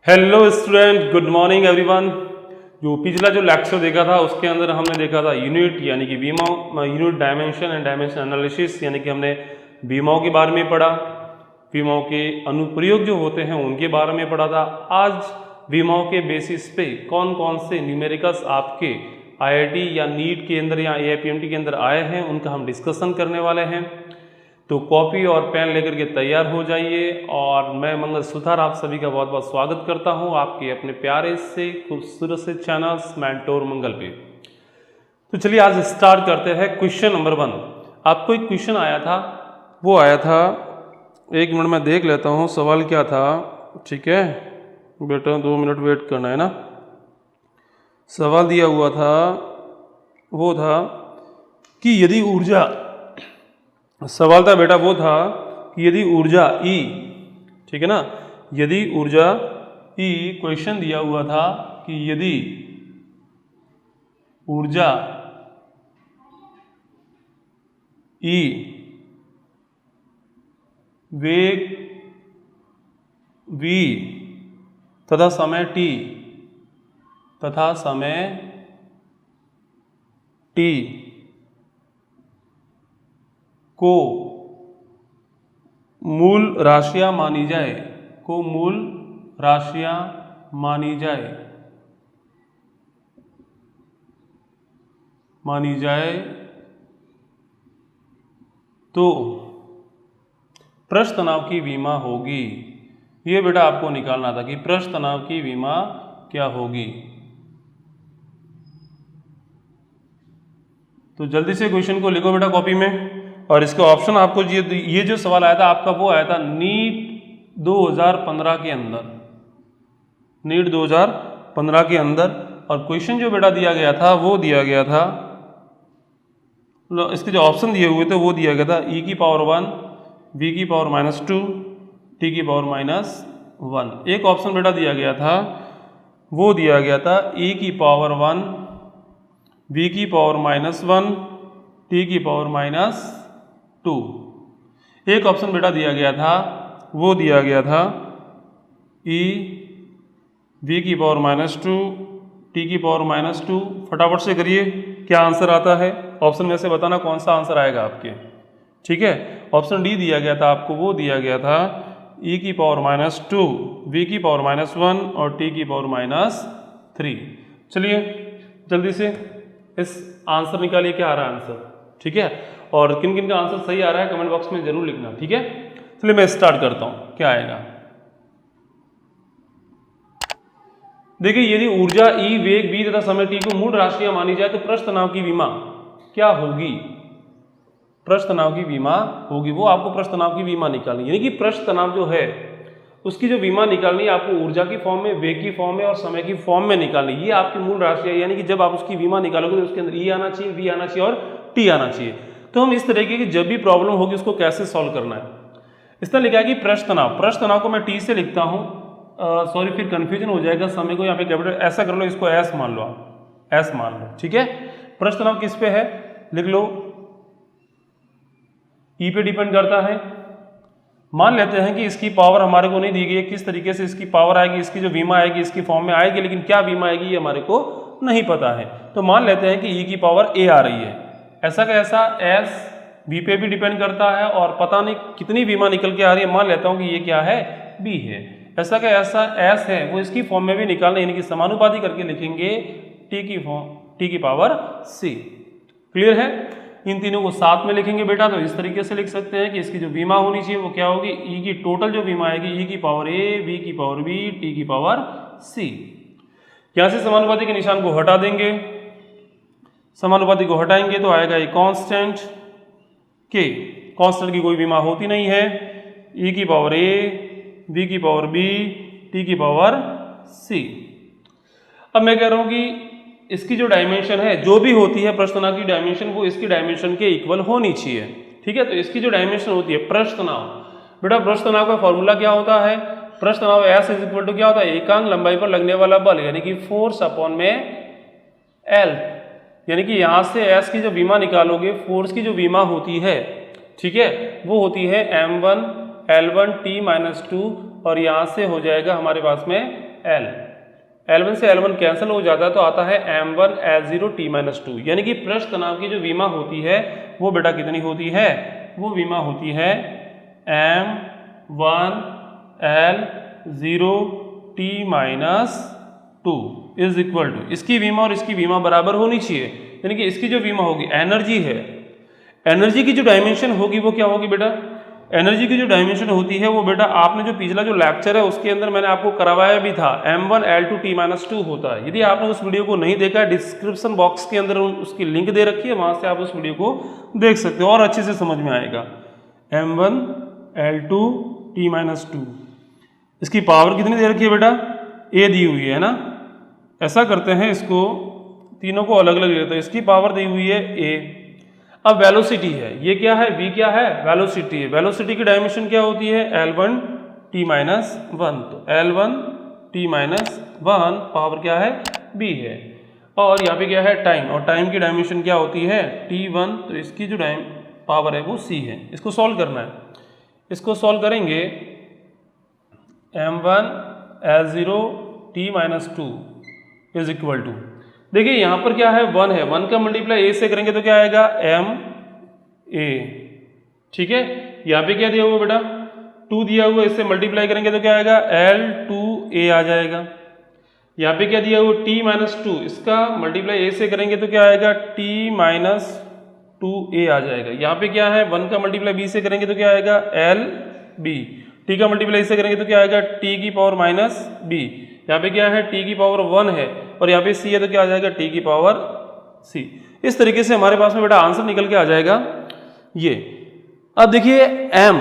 Hello student, good morning everyone. जो पिछला जो लेक्चर देखा था उसके अंदर हमने देखा था यूनिट यानी कि बीमाओं, unit dimension and dimension analysis, यानी कि हमने बीमाओं के बारे में पढ़ा, बीमाओं के अनुप्रयोग जो होते हैं उनके बारे में पढ़ा था। आज बीमाओं के बेसिस पे कौन कौन से न्यूमेरिकल्स आपके आईआईटी या नीट के अंदर या एआईपीएमटी के अंदर आए हैं उनका हम डिस्कशन करने वाले हैं। तो कॉपी और पेन लेकर के तैयार हो जाइए। और मैं मंगल सुथार आप सभी का बहुत बहुत स्वागत करता हूं आपके अपने प्यारे से खूबसूरत से चैनल मेंटोर मंगल पे। तो चलिए आज स्टार्ट करते हैं। क्वेश्चन नंबर 1, आपको एक क्वेश्चन आया था, वो आया था, एक मिनट में देख लेता हूं सवाल क्या था। ठीक है बेटा, 2 मिनट वेट करना है ना। सवाल दिया हुआ था, वो था कि यदि ऊर्जा, सवाल था बेटा वो था कि यदि ऊर्जा E, ठीक है ना, यदि ऊर्जा E, क्वेश्चन दिया हुआ था कि यदि ऊर्जा E वेग V तथा समय T को मूल राशियां मानी जाए, तो पृष्ठ तनाव की विमा होगी। ये बेटा आपको निकालना था कि पृष्ठ तनाव की विमा क्या होगी। तो जल्दी से क्वेश्चन को लिखो बेटा कॉपी में। और इसका ऑप्शन आपको ये जो सवाल आया था आपका, वो आया था नीट 2015 के अंदर, नीट 2015 के अंदर। और क्वेश्चन जो बेटा दिया गया था वो दिया गया था, इसके जो ऑप्शन दिए हुए थे वो दिया गया था E की पावर 1, V की पावर -2, T की पावर -1। एक ऑप्शन बेटा दिया गया था, वो दिया गया था E की पावर 1, V की पावर -1, T की पावर -2। एक ऑप्शन बेटा दिया गया था, वो दिया गया था E V की पावर -2, T की पावर -2। फटाफट से करिए क्या आंसर आता है, ऑप्शन में से बताना कौन सा आंसर आएगा आपके। ठीक है, ऑप्शन डी दिया गया था आपको, वो दिया गया था E की पावर -2, V की पावर -1 और T की पावर -3। चलिए जल्दी से इस आंसर निकालिए, क्या आ रहा है आंसर। ठीक है, और किन किन का आंसर सही आ रहा है कमेंट बॉक्स में जरूर लिखना। ठीक है, चलिए मैं स्टार्ट करता हूं, क्या आएगा। देखिए, यदि ऊर्जा E, वेग V तथा समय T को मूल राशियां मानी जाए तो पृष्ठ तनाव की विमा क्या होगी। पृष्ठ तनाव की विमा होगी, वो आपको पृष्ठ तनाव की विमा निकालनी, यानी कि पृष्ठ तनाव जो है उसकी जो विमा निकालनी है आपको ऊर्जा की फॉर्म में, वेग की फॉर्म में और समय की फॉर्म में निकालनी। ये आपकी मूल राशि है, यानी कि जब आप उसकी विमा निकालोगे तो उसके अंदर E आना चाहिए, V आना चाहिए और T आना चाहिए। तो हम इस तरीके की जब भी प्रॉब्लम होगी उसको कैसे सॉल्व करना है, इस तरह लिखा है कि पृष्ठ तनाव को मैं T से लिखता हूँ, सॉरी फिर कंफ्यूजन हो जाएगा, समय को यहाँ पे कैपिटल ऐसा कर लो, इसको S मान लो, आप S मान लो। ठीक है, पृष्ठ तनाव किस पे है, लिख लो E पे डिपेंड करता है। मान लेते हैं कि इसकी पावर हमारे को नहीं दी गई है, किस तरीके से इसकी पावर आएगी, इसकी जो बीमा आएगी इसकी फॉर्म में आएगी, लेकिन क्या बीमा आएगी ये हमारे को नहीं पता है। तो मान लेते हैं कि E की पावर A आ रही है, ऐसा का ऐसा S B पे भी डिपेंड करता है और पता नहीं कितनी बीमा निकल के आ रही है, मान लेता हूँ कि ये क्या है, B है। ऐसा का ऐसा S है, वो इसकी फॉर्म में भी निकालना, यानी कि समानुपाती करके लिखेंगे T की पावर C। क्लियर है, इन तीनों को साथ में लिखेंगे बेटा, तो इस तरीके से लिख सकते हैं कि इसकी जो बीमा होनी चाहिए वो क्या होगी, E की टोटल जो बीमा आएगी E की पावर A, V की पावर B, T की पावर C। यहां से समानुपाती के निशान को हटा देंगे, समानुपाती को हटाएंगे तो आएगा ये कांस्टेंट K। कांस्टेंट की कोई बीमा होती नहीं है, E की पावर A, V की पावर B, T की पावर C। अब मैं कह रहा हूं कि इसकी जो डायमेंशन है, जो भी होती है पृष्ठ तनाव की डायमेंशन, वो इसकी डायमेंशन के इक्वल होनी चाहिए। ठीक है, तो इसकी जो डायमेंशन होती है पृष्ठ तनाव, बेटा पृष्ठ तनाव का फॉर्मूला क्या होता है, पृष्ठ तनाव S इज इक्वल टू क्या होता है, एकांक लंबाई पर लगने वाला बल, यानी कि फोर्स अपॉन में L। यानी कि यहां से S की जो बीमा निकालोगे, फोर्स की जो बीमा होती है, ठीक है, वो होती है M1 L1 T -2, और यहां से हो जाएगा हमारे पास में L, L1 से L1 कैंसिल हो जाता है तो आता है M1 L0 T-2, यानी कि पृष्ठ तनाव की जो विमा होती है वो बेटा कितनी होती है, वो विमा होती है M1 L0 T-2 is equal to, इसकी विमा और इसकी विमा बराबर होनी चाहिए, यानी कि इसकी जो विमा होगी एनर्जी है, एनर्जी की जो डायमेंशन होगी वो क्या होगी बेटा, एनर्जी की जो डायमेंशन होती है वो बेटा आपने जो पिछला जो लेक्चर है उसके अंदर मैंने आपको करवाया भी था, M1 L2 T-2 होता है। यदि आपने उस वीडियो को नहीं देखा है, डिस्क्रिप्शन बॉक्स के अंदर उसकी लिंक दे रखी है, वहां से आप उस वीडियो को देख सकते हो और अच्छे से समझ में आएगा। M1 L2 T-2, इसकी पावर कितनी दे रखी है बेटा, A दी हुई है ना। ऐसा करते हैं, इसको तीनों को अलग अलग लेते हैं, इसकी पावर दी हुई है A। अब वेलोसिटी है, ये क्या है, V क्या है, वेलोसिटी है। वेलोसिटी की डायमेंशन क्या होती है, L1 T-1, तो L1 T-1 पावर क्या है, B है। और यहाँ पे क्या है, टाइम, और टाइम की डायमेंशन क्या होती है, T1, तो इसकी जो पावर है वो C है। इसको सॉल्व करना है, इसको सॉल्व करेंगे, M1 L0 T-2 is equal to, देखिए यहाँ पर क्या है, 1 है, 1 का मल्टीप्लाई A से करेंगे तो क्या आएगा, MA, ठीक है। यहाँ पे क्या दिया हुआ बेटा, 2 दिया हुआ, इससे मल्टीप्लाई करेंगे तो क्या आएगा, L2A आ जाएगा। यहाँ पे क्या दिया हुआ, T-2, इसका मल्टीप्लाई A से करेंगे तो क्या आएगा, T-2A आ जाएगा। यहाँ पे क्या है, 1 का मल्टीप्लाई B से करेंगे तो क्या आएगा, LB, T का मल्टीप्लाई से करेंगे तो क्या आएगा, T की पावर माइनस B। यहाँ पे क्या है, T की पावर 1 है और यहाँ पे C है तो क्या आ जाएगा, T की पावर C। इस तरीके से हमारे पास में बेटा आंसर निकल के आ जाएगा ये। अब देखिए M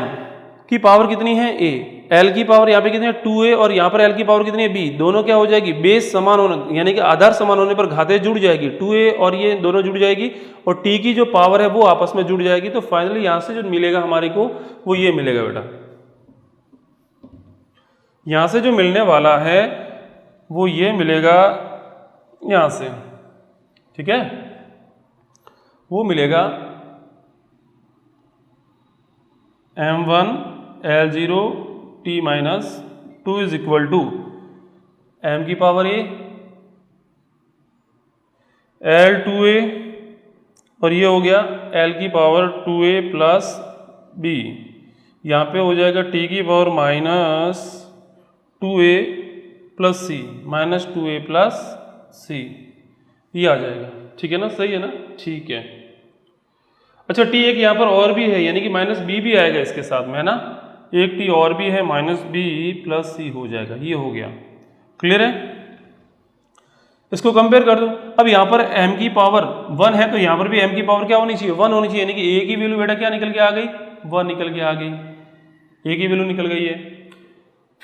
की पावर कितनी है, A, L की पावर यहाँ पे कितनी है, 2A, और यहाँ पर L की पावर कितनी है, B। दोनों क्या हो जाएगी, बेस समान होने, यानी कि आधार समान होने पर घातें जुड़ जाएगी, 2A और ये दोनों जुड़ जाएगी और T की जो पावर है वो आपस में जुड़ जाएगी। तो फाइनली यहाँ से जो मिलेगा हमारे को वो ये मिलेगा बेटा, यहाँ से जो मिलने वाला है वो ये मिलेगा यहाँ से, ठीक है, वो मिलेगा M1 L0 T-2 is equal to M की पावर A, L2A, और ये हो गया L की पावर 2A प्लस B। यहाँ पे हो जाएगा T की power minus 2A plus C, minus 2A plus C, ये आ जाएगा, ठीक है ना, सही है ना, ठीक है। अच्छा, T एक यहाँ पर और भी है, यानी कि माइनस B भी आएगा इसके साथ में, है ना, एक T और भी है, माइनस B प्लस C हो जाएगा, ये हो गया, क्लियर है। इसको कंपेयर कर दो, अब यहाँ पर M की पावर 1 है तो यहाँ पर भी M की पावर क्या होनी चाहिए, 1 होनी चाहिए, यानी कि A की वैल्यू बेटा क्या निकल के आ गई, 1 निकल के आ गई, A की वैल्यू निकल गई है।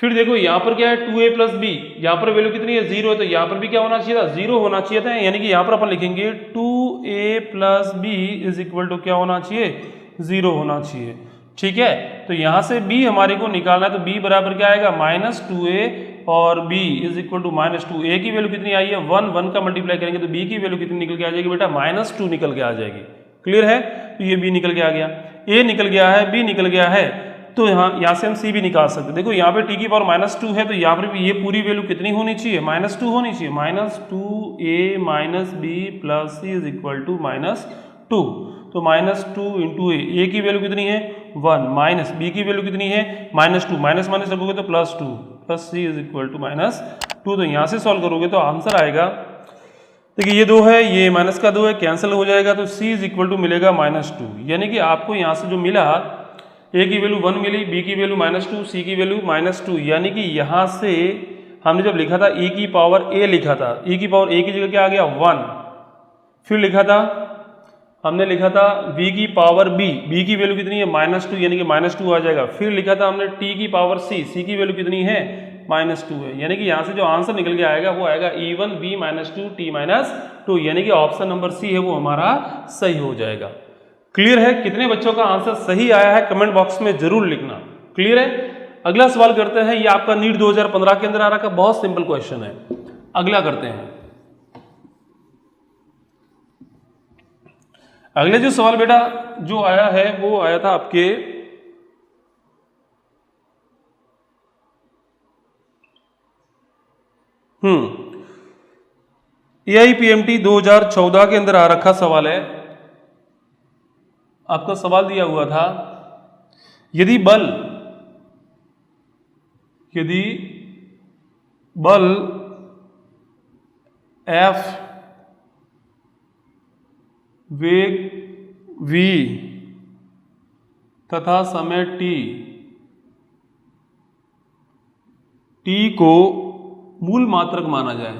फिर देखो यहाँ पर क्या है, 2A प्लस B, यहाँ पर वैल्यू कितनी है, 0 है, तो यहाँ पर भी क्या होना चाहिए था, 0 होना चाहिए था, यानी कि यहाँ पर अपन लिखेंगे 2A plus B is equal to क्या होना चाहिए, 0 होना चाहिए, ठीक है। तो यहाँ से B हमारे को निकालना है, तो B बराबर क्या आएगा, माइनस 2A और B is equal to minus 2। A की वैल्यू कितनी आई है, 1, 1 का मल्टीप्लाई करेंगे तो B की वैल्यू कितनी निकल के आ जाएगी बेटा, माइनस 2 निकल के आ जाएगी, क्लियर है। तो ये B निकल के आ गया, A निकल गया है, B निकल गया है, तो यहाँ से हम C भी निकाल सकते हैं। देखो यहाँ पे T की पावर माइनस 2 है तो यहाँ पर भी ये पूरी वैल्यू कितनी होनी चाहिए, माइनस 2 होनी चाहिए, minus 2A minus B plus C is equal to minus 2। तो माइनस 2 इंटू A की वैल्यू कितनी है 1, माइनस B की वैल्यू कितनी है माइनस 2, माइनस माइनस रखोगे तो plus 2, plus C is equal to minus 2। तो यहाँ से सॉल्व करोगे तो आंसर आएगा, देखिए ये 2 है, ये माइनस का 2 है, कैंसिल हो जाएगा, तो C इज इक्वल टू मिलेगा माइनस 2। यानी कि आपको यहाँ से जो मिला, A की वैल्यू 1 मिली, B की वैल्यू माइनस 2, C की वैल्यू माइनस 2, यानी कि यहाँ से हमने जब लिखा था E की पावर A लिखा था, E की पावर A की जगह क्या आ गया 1, फिर लिखा था हमने लिखा था V की पावर B, B की वैल्यू कितनी है माइनस 2, यानी कि माइनस 2 आ जाएगा, फिर लिखा था हमने T की पावर C, C की वैल्यू कितनी है माइनस 2 है, यानी कि यहाँ से जो आंसर निकल के आएगा वो आएगा E1 B minus 2 T minus 2, यानी कि ऑप्शन नंबर C है वो हमारा सही हो जाएगा। क्लियर है, कितने बच्चों का आंसर सही आया है कमेंट बॉक्स में जरूर लिखना, क्लियर है। अगला सवाल करते हैं, ये आपका नीट 2015 के अंदर आ रहा का बहुत सिंपल क्वेश्चन है, अगला करते हैं। अगले जो सवाल बेटा जो आया है वो आया था आपके AIPMT 2014 के अंदर आ रखा सवाल है। आपका सवाल दिया हुआ था, यदि बल F, वेग v तथा समय t को मूल मात्रक माना जाए,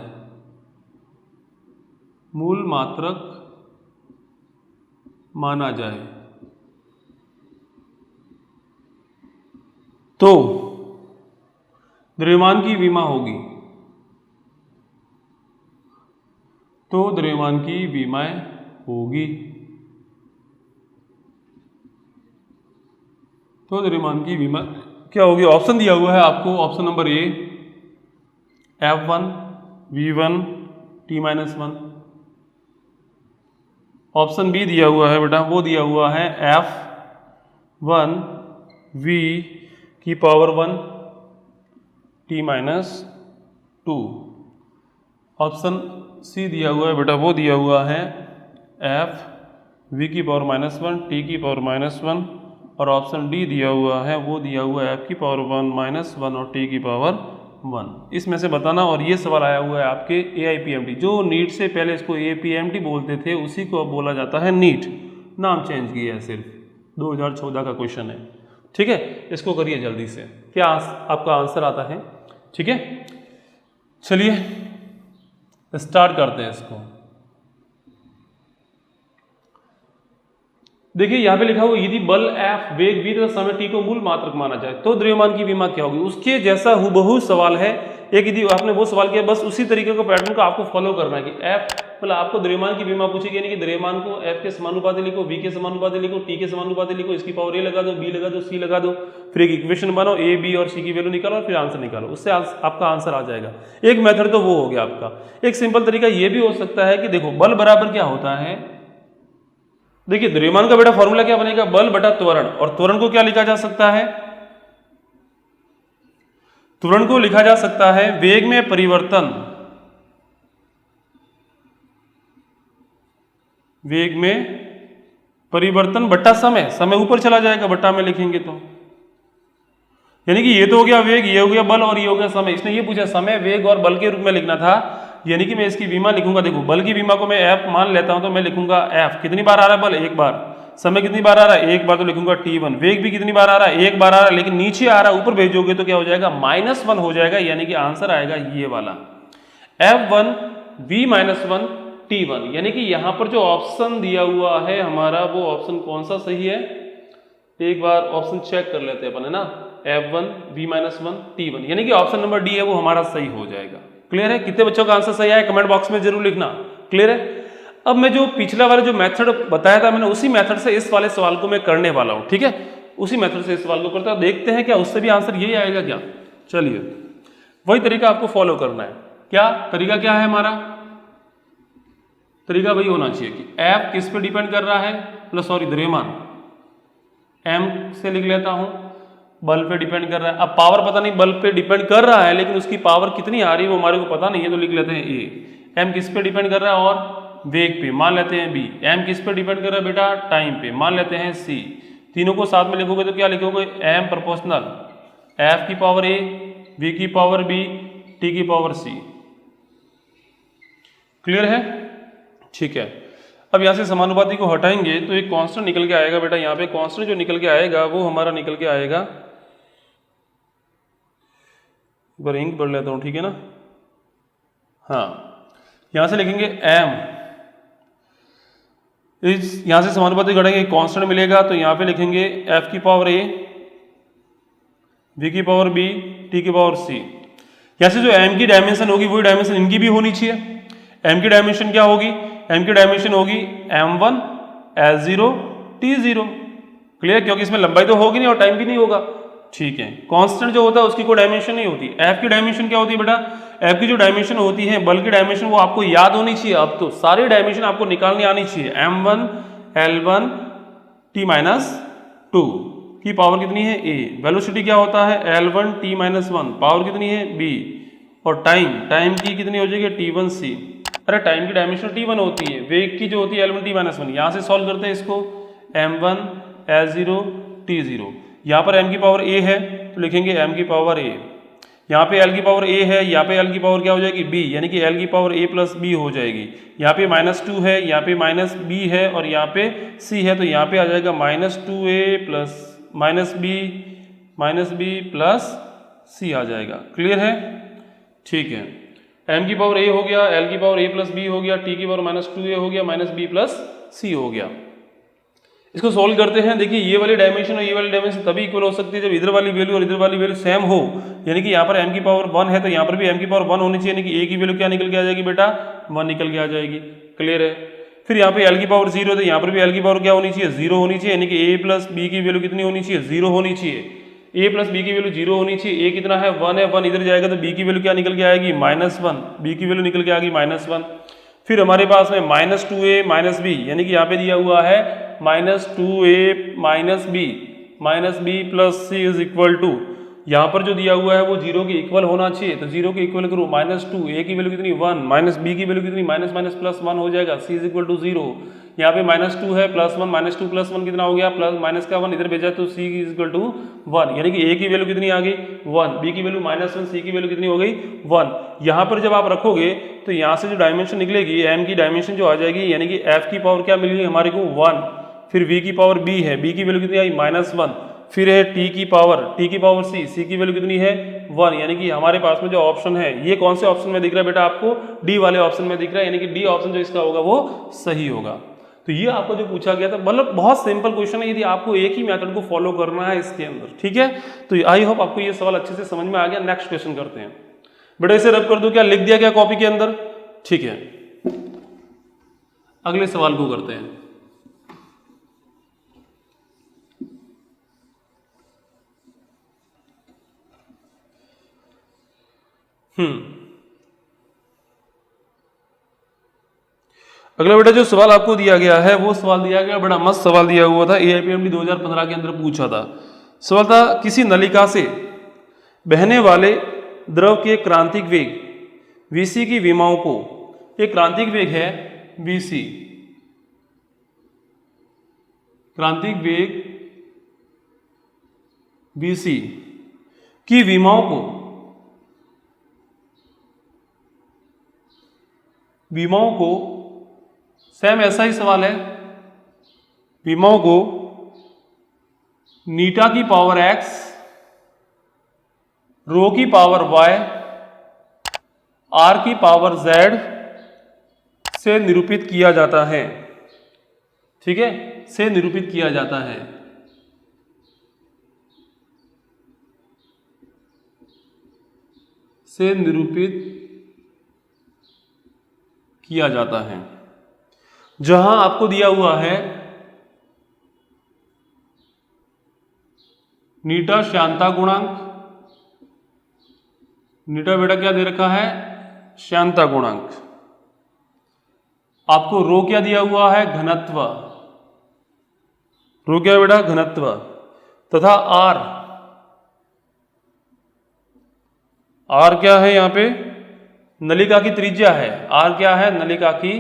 तो द्रव्यमान की विमा होगी, क्या होगी? ऑप्शन दिया हुआ है आपको, option number A F1 V1 T-1, option B दिया हुआ है बेटा, वो दिया हुआ है F1 V की पावर 1 T-2, ऑप्शन सी दिया हुआ है बेटा, वो दिया हुआ है F V की पावर -1 T की पावर -1, और ऑप्शन डी दिया हुआ है, वो दिया हुआ है F की पावर 1 -1 और T की पावर 1। इसमें से बताना। और ये सवाल आया हुआ है आपके AIPMT, जो नीट से पहले इसको APMT बोलते थे, उसी को अब बोला जाता है नीट, नाम चेंज किया है सिर्फ। 2014 का क्वेश्चन है, ठीक है। इसको करिए जल्दी से, क्या आपका आंसर आता है? ठीक है, चलिए स्टार्ट करते हैं इसको। देखिए यहाँ पे लिखा हुआ, यदि बल F, वेग v तथा समय t को मूल मात्रक माना जाए तो द्रव्यमान की विमा क्या होगी? उसके जैसा हुबहू सवाल है। एक यदि आपने वो सवाल किया, बस उसी तरीके का पैटर्न को आपको फॉलो करना है कि F मतलब आपको द्रव्यमान की विमा पूछेगी, यानी कि द्रव्यमान को F के समानुपाती लिखो, v के समानुपाती लिखो, t के समानुपाती लिखो, इसकी पावर a लगा दो, b लगा दो, c लगा दो, फिर एक इक्वेशन बनाओ, a, b और c की वैल्यू निकालो और फिर आंसर निकालो, उससे आपका आंसर आ जाएगा। एक मेथड तो वो हो गया आपका। एक सिंपल तरीका ये भी हो सकता है कि देखो, बल बराबर क्या होता है? देखिए द्रव्यमान का बेटा फॉर्मूला क्या बनेगा? बल बटा त्वरण, और त्वरण को क्या लिखा जा सकता है? त्वरण को लिखा जा सकता है वेग में परिवर्तन बटा समय। समय ऊपर चला जाएगा, बटा में लिखेंगे तो, यानी कि ये तो हो गया वेग, ये हो गया बल और ये हो गया समय। इसने ये पूछा समय, वेग और बल के रूप में लिखना था, यानी कि मैं इसकी विमा लिखूंगा। देखो बल की विमा को मैं F मान लेता हूं, तो मैं लिखूंगा F कितनी बार आ रहा है बल? एक बार। समय कितनी बार आ रहा है? एक बार, तो लिखूंगा T1। वेग भी कितनी बार आ रहा है? एक बार आ रहा है, लेकिन नीचे आ रहा है, ऊपर भेजोगे तो क्या हो जाएगा? -1 हो जाएगा, यानी कि आंसर आएगा ये वाला F1 V -1 T1। यानी कि यहां पर जो ऑप्शन दिया हुआ है हमारा, वो ऑप्शन कौन सा सही है? एक बार ऑप्शन चेक कर लेते हैं अपन, है ना। F1 V -1 T1, यानी कि ऑप्शन नंबर डी है वो हमारा सही हो जाएगा। क्लियर है? कितने बच्चों का आंसर सही आया कमेंट बॉक्स में जरूर लिखना। क्लियर है? अब मैं जो पिछला वाला जो मेथड बताया था मैंने, उसी मेथड से इस वाले सवाल को मैं करने वाला हूं। ठीक है, उसी मेथड से इस सवाल को करता हूं, देखते हैं क्या उससे भी आंसर यही आएगा क्या। चलिए वही तरीका आपको फॉलो करना है। क्या तरीका क्या है हमारा? तरीका वही होना चाहिए कि F किस पे डिपेंड कर रहा है, मतलब सॉरी द्रव्यमान M से लिख लेता हूं, बल पे डिपेंड कर रहा है। अब पावर पता नहीं बल पे डिपेंड कर रहा है, लेकिन उसकी पावर कितनी आ रही है वो हमारे को पता नहीं है, तो लिख लेते हैं A। M किस पे डिपेंड कर रहा है? और वेग पे, मान लेते हैं B। M किस पे डिपेंड कर रहा है बेटा? टाइम पे, मान लेते हैं C। तीनों को साथ में लिखोगे तो क्या लिखोगे? M प्रोपोर्शनल F की पावर A, V की पावर B, T की पावर C। क्लियर है? ठीक है। अब यहाँ से समानुपाती को हटाएंगे तो एक कांस्टेंट निकल के आएगा बेटा। यहाँ पे कांस्टेंट जो निकल के आएगा वो हमारा निकल के आएगा, एक बार इंक पढ़ लेता हूँ, ठीक है ना। हाँ, यहाँ से लिखेंगे M, इस यहाँ से समानुपाती घटाएंगे कांस्टेंट मिलेगा, तो यहाँ पे लिखेंगे F की पावर A, V की पावर B, T की पावर C। यहाँ से जो M की डायमेंशन होगी वही डायमेंशन इनकी भी होनी चाहिए। M की डायमेंशन क्या होगी? M की डायमेंशन होगी M1 S0 T0। क्लियर? क्योंकि इसमें लंबाई तो होगी नहीं और टाइम भी नहीं होगा। ठीक है, कांस्टेंट जो होता है उसकी कोई डायमेंशन नहीं होती। F की डायमेंशन क्या होती है बेटा? F की जो डायमेंशन होती है, बल की डायमेंशन, वो आपको याद होनी चाहिए। अब तो सारी डायमेंशन आपको निकालनी आनी चाहिए। M1 L1 T-2 की पावर कितनी है? A। वेलोसिटी क्या होता है? L1 T-1, पावर कितनी है? B। और टाइम की कितनी हो जाएगी t1c। अरे टाइम की डायमेंशन t1 होती है, वेग की जो होती है L1 t-1। यहाँ से सॉल्व करते हैं इसको, m1 s0 t0। यहाँ पर m की पावर a है तो लिखेंगे m की पावर a, यहाँ पे l की पावर a है, यहाँ पे l की पावर क्या हो जाएगी b, यानी कि l की पावर a प्लस b हो जाएगी। यहाँ पे -2 है, यहाँ पे -b है और यहाँ पे c है, तो यहाँ पे आ जाएगा -2a plus -b plus c आ जाएगा। क्लियर है? ठीक है, m की पावर a हो गया, l की पावर a प्लस b हो गया, t की पावर -2a हो गया, -b प्लस c हो गया। इसको सोल्व करते हैं। देखिए ये वाली डायमेंशन और ये वाली डायमेंशन तभी इक्वल हो सकती है जब इधर वाली वैल्यू और इधर वाली वैल्यू सेम हो, यानी कि यहाँ पर m की पावर 1 है तो यहाँ पर भी m की पावर 1 होनी चाहिए, यानी कि a की वैल्यू क्या निकल के आ जाएगी बेटा, 1 निकल के आ जाएगी। क्लियर है? फिर यहाँ पे l की पावर 0 है तो यहाँ पर भी l की पावर क्या होनी चाहिए, 0 होनी चाहिए, यानी कि a प्लस b की वैल्यू कितनी होनी चाहिए, 0 होनी चाहिए। a प्लस b की वैल्यू 0 होनी चाहिए, a कितना है 1 है, 1 इधर जाएगा तो b की वैल्यू क्या निकल के आएगी, -1, b की वैल्यू निकल के आ गई -1। फिर हमारे पास में -2a -b, यानी कि यहाँ पे दिया हुआ है -2a -b plus c is equal to, यहाँ पर जो दिया हुआ है वो 0 के इक्वल होना चाहिए, तो 0 के इक्वल करो, -2, a की वैल्यू कितनी 1, -b की वैल्यू कितनी प्लस 1 हो जाएगा, c इज इक्वल टू 0। यहाँ पे -2 है, +1 -2 प्लस 1 कितना हो गया, प्लस का 1 इधर भेजा तो c इज इक्वल टू 1, यानी कि a की वैल्यू कितनी आ गई 1, b की वैल्यू -1, c की वैल्यू कितनी हो गई 1। यहाँ पर जब आप रखोगे तो यहाँ से जो डायमेंशन निकलेगी m की डायमेंशन जो आ जाएगी, यानी कि f की पावर क्या मिलेगी हमारे को 1, फिर v की पावर b है, b की वैल्यू कितनी आई -1, फिर है t की पावर c की वैल्यू कितनी है 1, यानी कि हमारे पास में जो ऑप्शन है ये कौन से ऑप्शन में दिख रहा है बेटा आपको, d वाले ऑप्शन में दिख रहा है, यानी कि d ऑप्शन जो इसका होगा वो सही होगा। तो ये आपको जो पूछा गया था, मतलब बहुत सिंपल क्वेश्चन है, यदि आपको एक ही मेथड को फॉलो करना है इसके अंदर, ठीक है। तो आई होप आपको ये सवाल अच्छे से समझ में आ गया। नेक्स्ट क्वेश्चन करते हैं बेटा, इसे रब कर दो, क्या लिख दिया गया कॉपी के अंदर, ठीक है। अगले सवाल को करते हैं। अगला बेटा जो सवाल आपको दिया गया है वो सवाल दिया गया, बड़ा मस्त सवाल दिया हुआ था, AIPMD 2015 के अंदर पूछा था। सवाल था किसी नलिका से बहने वाले द्रव के क्रांतिक वेग Vc की विमाओं को, एक क्रांतिक वेग है Vc, क्रांतिक वेग Vc की विमाओं को सेम ऐसा ही सवाल है, विमाओं को नीटा की पावर x, रो की पावर y, r की पावर z से निरूपित किया जाता है, ठीक है, से निरूपित किया जाता है। से निरूपित किया जाता है, जहां आपको दिया हुआ है नीटा श्यानता गुणांक, नीटा बेटा क्या दे रखा है श्यानता गुणांक, आपको रो क्या दिया हुआ है घनत्व, रो क्या बेटा घनत्व, तथा आर क्या है यहाँ पे नलिका की त्रिज्या है, आर क्या है नलिका की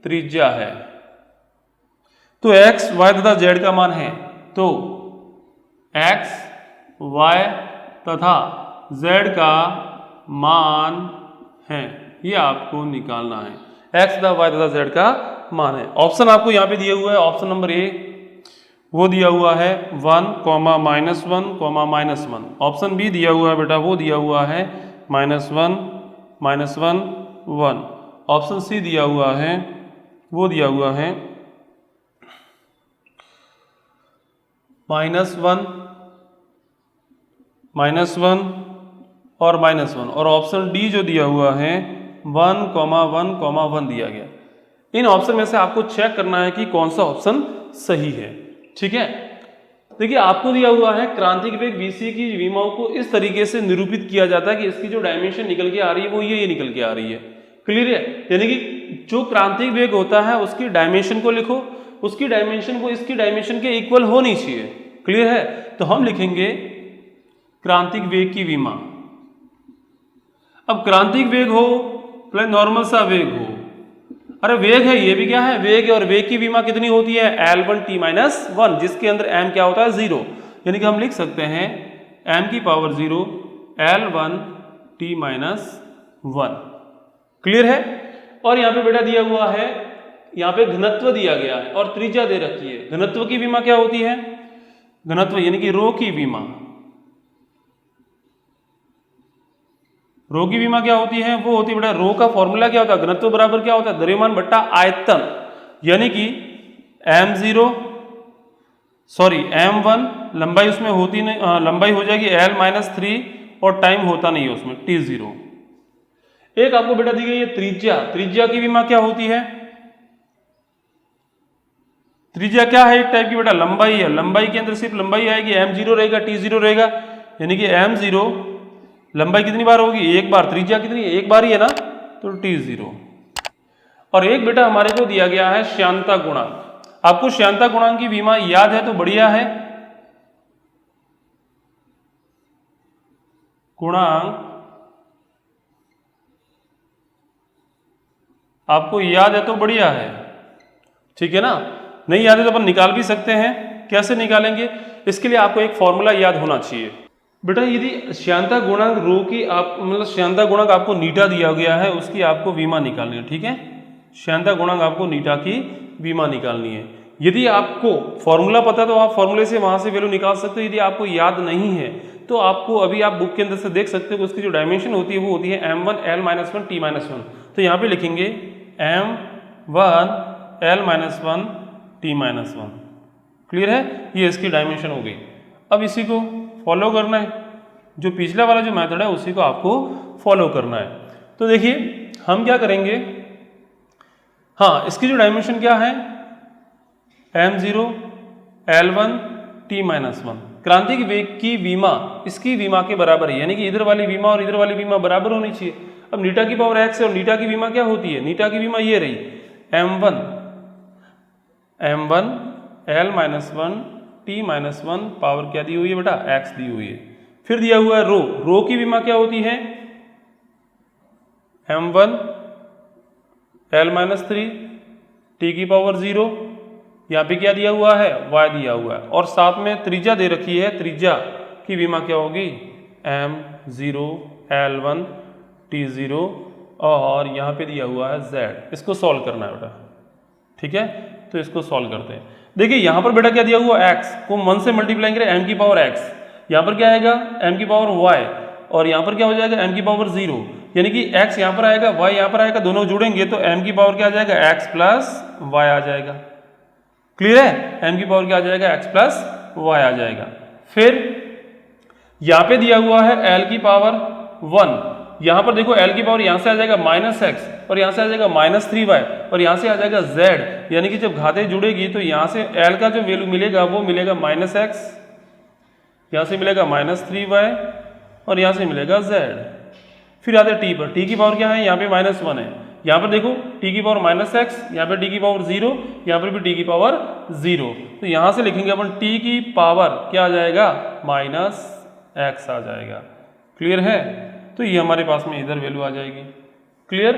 त्रिज्या है। तो x, y तथा z का मान है, तो x, y तथा z का मान है, ये आपको निकालना है, x तथा y तथा z का मान है। ऑप्शन आपको यहाँ पे दिया हुआ है, ऑप्शन नंबर ए वो दिया हुआ है 1, -1, -1। ऑप्शन बी दिया हुआ है बेटा, वो दिया हुआ है -1, -1, 1। ऑप्शन सी दिया हुआ है, वो दिया हुआ है -1, -1 और -1, और ऑप्शन डी जो दिया हुआ है 1, 1, 1 दिया गया। इन ऑप्शन में से आपको चेक करना है कि कौन सा ऑप्शन सही है, ठीक है। देखिए आपको दिया हुआ है क्रांतिक वेग Vc की विमाओं को इस तरीके से निरूपित किया जाता है कि इसकी जो डायमेंशन निकल के आ रही है वो ये निकल के आ रही है। क्लियर है? यानी कि जो क्रांतिक वेग होता है उसकी डायमेंशन को लिखो, उसकी डायमेंशन को इसकी डायमेंशन के इक्वल होनी चाहिए। क्लियर है? तो हम लिखेंगे क्रांतिक वेग की विमा। अब क्रांतिक वेग हो प्लस नॉर्मल सा वेग हो, अरे वेग है, ये भी क्या है, वेग है, और वेग की विमा कितनी होती है L1t-1, जिसके अंदर m क्या होता है 0, यानी कि हम लिख सकते हैं m की पावर 0 L1t-1। क्लियर है। और यहाँ पे बेटा दिया हुआ है, यहाँ पे घनत्व दिया गया है और त्रिज्या दे रखी है। घनत्व की विमा क्या होती है, घनत्व यानी कि रो की विमा, रो की विमा क्या होती है, वो होती है बेटा, रो का फॉर्मूला क्या होता है, घनत्व बराबर क्या होता है, द्रव्यमान बट्टा आयतन, यानी कि m1 लंबाई उसमें होती नहीं, लंबाई हो जाएगी L-3 और टाइम होता नहीं है उसमें t0। एक आपको बेटा दी गई है त्रिज्या, त्रिज्या की विमा क्या होती है, त्रिज्या क्या है, एक टाइप की बेटा लंबाई है, लंबाई के अंदर सिर्फ लंबाई आएगी, m0 रहेगा t0 रहेगा, यानी कि m0 लंबाई कितनी बार होगी, एक बार, त्रिज्या कितनी है, एक बार ही है ना, तो t0। और एक बेटा हमारे को दिया गया है श्यानता गुणांक। आपको श्यानता गुणांक की विमा याद है तो बढ़िया है, गुणांक आपको याद है तो बढ़िया है, ठीक है ना, नहीं याद है तो अपन निकाल भी सकते हैं। कैसे निकालेंगे, इसके लिए आपको एक फॉर्मूला याद होना चाहिए बेटा। यदि श्यानता गुणांक रो की आप मतलब श्यानता गुणांक आपको नीटा दिया गया है, उसकी आपको विमा निकालनी है, ठीक है, श्यानता गुणांक आपको नीटा की विमा निकालनी है। यदि आपको फॉर्मूला पता है तो आप फॉर्मूले से वहां से वैल्यू निकाल सकते हो, यदि आपको याद नहीं है तो आपको अभी आप बुक के अंदर से देख सकते हो कि उसकी जो डायमेंशन होती है वो होती है m1 L-1 t-1। तो यहाँ पे लिखेंगे m1 L-1 t-1। क्लियर है, ये इसकी डायमेंशन हो गई। अब इसी को फॉलो करना है, जो पिछला वाला जो मेथड है उसी को आपको फॉलो करना है। तो देखिए हम क्या करेंगे, हाँ इसकी जो डायमेंशन क्या है m0 L1 t-1, क्रांतिक वेग की विमा इसकी विमा के बराबर है, यानी कि इधर वाली विमा और इधर वाली विमा बराबर होनी चाहिए। अब नीटा की पावर x है और नीटा की विमा क्या होती है, नीटा की विमा ये रही m1 L-1 t-1 पावर क्या दी हुई है बेटा, x दी हुई है। फिर दिया हुआ है रो, रो की विमा क्या होती है m1 L-3 t की पावर 0, यहाँ पे क्या दिया हुआ है, y दिया हुआ है, और साथ में त्रिज्या दे रखी है, त्रिज्या की विमा क्या होगी m0 L1 t0, और यहाँ पे दिया हुआ है z। इसको सॉल्व करना है बेटा, ठीक है, तो इसको सॉल्व करते हैं। देखिए यहाँ पर बेटा क्या दिया हुआ x को 1 से मल्टीप्लाई करें m की पावर x, यहाँ पर क्या आएगा m की पावर y, और यहाँ पर क्या हो जाएगा m की पावर 0, यानी कि x यहाँ पर आएगा y यहाँ पर आएगा, दोनों जुड़ेंगे तो m की पावर क्या आ जाएगा x प्लस y आ जाएगा। क्लियर है, m की पावर क्या आ जाएगा x प्लस y आ जाएगा। फिर यहाँ पे दिया हुआ है l की पावर 1, यहाँ पर देखो l की पावर यहाँ से आ जाएगा -x और यहाँ से आ जाएगा -3y और यहाँ से आ जाएगा z, यानी कि जब घातें जुड़ेगी तो यहाँ से l का जो वैल्यू मिलेगा वो मिलेगा -x, यहाँ से मिलेगा -3y और यहाँ से मिलेगा z। फिर आते t पर, t की पावर क्या है, यहाँ पे -1 है, यहाँ पर देखो t की पावर -x, यहाँ पे t की पावर 0, यहाँ पर भी t की पावर 0, तो यहाँ से लिखेंगे अपन t की पावर क्या आ जाएगा -x आ जाएगा। क्लियर है, तो ये हमारे पास में इधर वैल्यू आ जाएगी। क्लियर।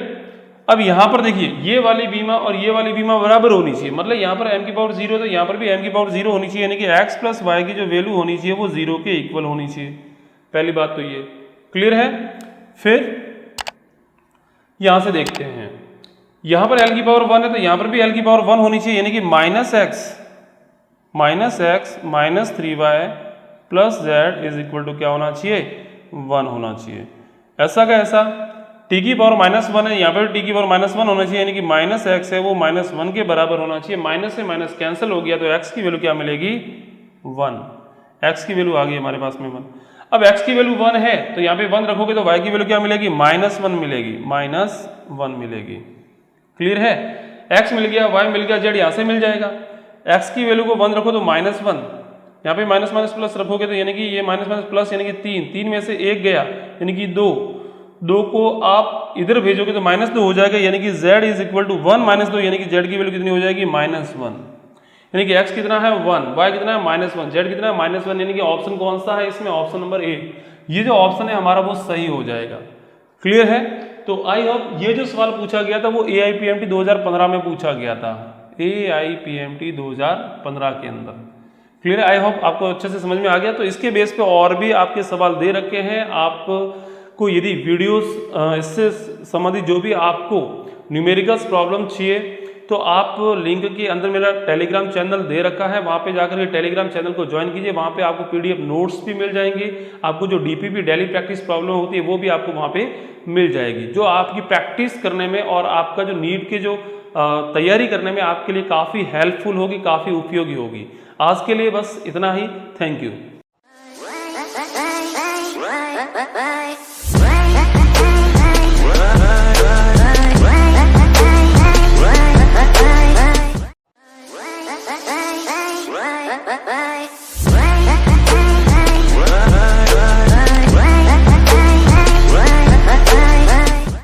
अब यहाँ पर देखिए ये वाली बीमा और ये वाली बीमा बराबर होनी चाहिए, मतलब यहाँ पर m की पावर 0 तो यहाँ पर भी m की पावर 0 होनी चाहिए, यानी कि x प्लस y की जो वैल्यू होनी चाहिए वो 0 के इक्वल होनी चाहिए। पहली बात तो ये क्लियर है। फिर यहाँ से देखते हैं, यहाँ पर l की पावर 1 है तो यहाँ पर भी l की पावर 1 होनी चाहिए, यानी कि -x -3y plus z is equal to क्या होना चाहिए 1 होना चाहिए। ऐसा का ऐसा t की पावर -1 है, यहाँ पर t की पावर -1 होना चाहिए, यानी कि -x है वो -1 के बराबर होना चाहिए। माइनस से माइनस कैंसिल हो गया तो x की वैल्यू क्या मिलेगी 1, x की वैल्यू आ गई हमारे पास में 1। अब x की वैल्यू 1 है तो यहाँ पे 1 रखोगे तो y की वैल्यू क्या मिलेगी -1 मिलेगी, -1 मिलेगी। क्लियर है, x मिल गया, y मिल गया, z यहाँ से मिल जाएगा। x की वैल्यू को 1 रखो तो -1, यहाँ पे माइनस माइनस प्लस रखोगे तो यानी कि ये माइनस माइनस प्लस यानी कि 3 में से 1 गया यानी कि 2 को आप इधर भेजोगे तो -2 हो जाएगा, यानी कि z इज इक्वल टू 1 -2, यानी कि z की वैल्यू कितनी हो जाएगी -1, यानी कि x कितना है 1, y कितना है -1, z कितना है -1, यानी कि ऑप्शन कौन सा है इसमें, ऑप्शन नंबर ए। ये जो ऑप्शन है हमारा वो सही हो जाएगा। क्लियर है? तो आई होप ये जो सवाल पूछा गया था वो AIPMT 2015 में पूछा गया था, AIPMT 2015 के अंदर। क्लियर है? आई होप आपको अच्छे से समझ में आ गया। तो इसके बेस पे और भी आपके सवाल दे रखे हैं। आपको यदि वीडियोस इससे संबंधित जो भी आपको न्यूमेरिकल्स प्रॉब्लम चाहिए तो आप लिंक के अंदर मेरा टेलीग्राम चैनल दे रखा है, वहाँ पे जाकर के टेलीग्राम चैनल को ज्वाइन कीजिए। वहाँ पे आपको PDF नोट्स भी मिल जाएंगे, आपको जो DPP डेली प्रैक्टिस प्रॉब्लम होती है वो भी आपको वहाँ पे मिल जाएगी, जो आपकी प्रैक्टिस करने में और आपका जो नीट के जो तैयारी करने में आपके लिए काफ़ी हेल्पफुल होगी, काफ़ी उपयोगी होगी। आज के लिए बस इतना ही। Thank you.